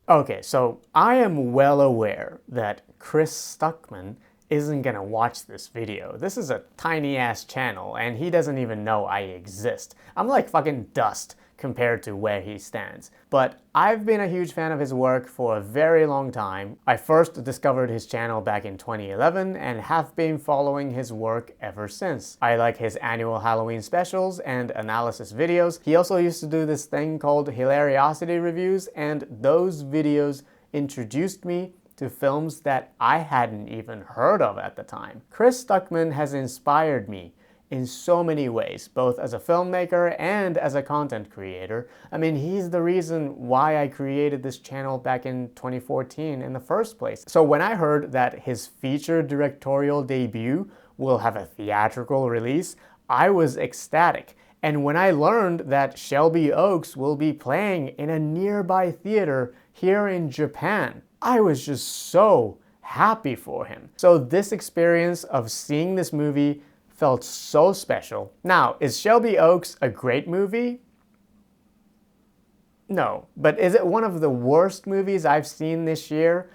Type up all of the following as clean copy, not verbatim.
Okay, so I am well aware that Chris Stuckmann isn't gonna watch this video. This is a tiny ass channel and he doesn't even know I exist. I'm like fucking dust compared to where he stands. But I've been a huge fan of his work for a very long time. I first discovered his channel back in 2011 and have been following his work ever since. I like his annual Halloween specials and analysis videos. He also used to do this thing called Hilariosity Reviews, and those videos introduced me to films that I hadn't even heard of at the time. Chris Stuckmann has inspired me in so many ways, both as a filmmaker and as a content creator. I mean, he's the reason why I created this channel back in 2014 in the first place. So when I heard that his feature directorial debut will have a theatrical release, I was ecstatic. And when I learned that ShelbyOaks will be playing in a nearby theater here in Japan, I was just so happy for him. So this experience of seeing this movie felt so special. Now, is ShelbyOaks a great movie? No. But is it one of the worst movies I've seen this year?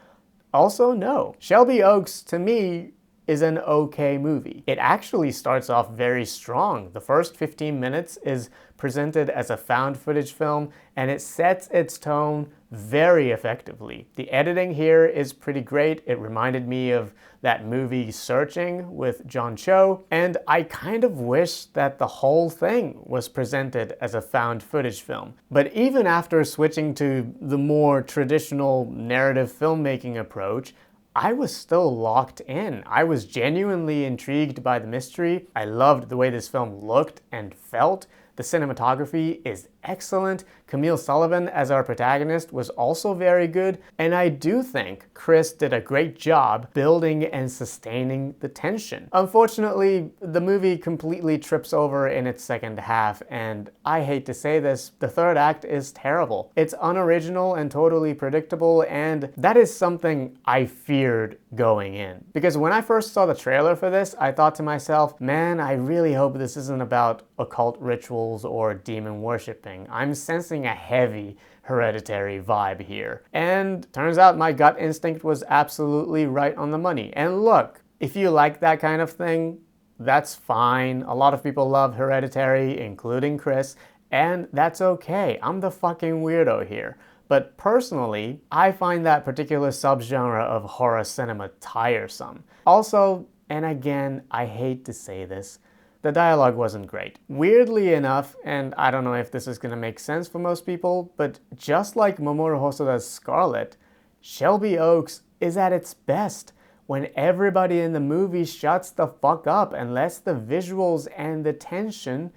Also, no. ShelbyOaks, to me, is an okay movie. It actually starts off very strong. The first 15 minutes is presented as a found footage film, and it sets its tone very effectively. The editing here is pretty great. It reminded me of that movie Searching with John Cho, and I kind of wish that the whole thing was presented as a found footage film. But even after switching to the more traditional narrative filmmaking approach, I was still locked in. I was genuinely intrigued by the mystery. I loved the way this film looked and felt. The cinematography is excellent. Camille Sullivan as our protagonist was also very good. And I do think Chris did a great job building and sustaining the tension. Unfortunately, the movie completely trips over in its second half, and I hate to say this, the third act is terrible. It's unoriginal and totally predictable, and that is something I feared going in. Because when I first saw the trailer for this, I thought to myself, man, I really hope this isn't about occult rituals or demon worshipping. I'm sensing a heavy Hereditary vibe here. And turns out my gut instinct was absolutely right on the money. And look, if you like that kind of thing, that's fine. A lot of people love Hereditary, including Chris, and that's okay. I'm the fucking weirdo here. But personally, I find that particular subgenre of horror cinema tiresome. Also, and again, I hate to say this, the dialogue wasn't great. Weirdly enough, and I don't know if this is gonna make sense for most people, but just like Mamoru Hosoda's Scarlet, ShelbyOaks is at its best when everybody in the movie shuts the fuck up and lets the visuals and the tension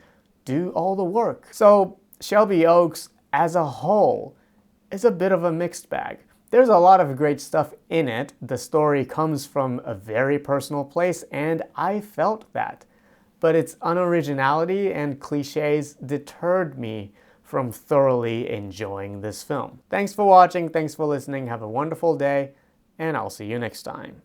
do all the work. So ShelbyOaks as a whole is a bit of a mixed bag. There's a lot of great stuff in it. The story comes from a very personal place, and I felt that. But its unoriginality and cliches deterred me from thoroughly enjoying this film. Thanks for watching, thanks for listening, have a wonderful day, and I'll see you next time.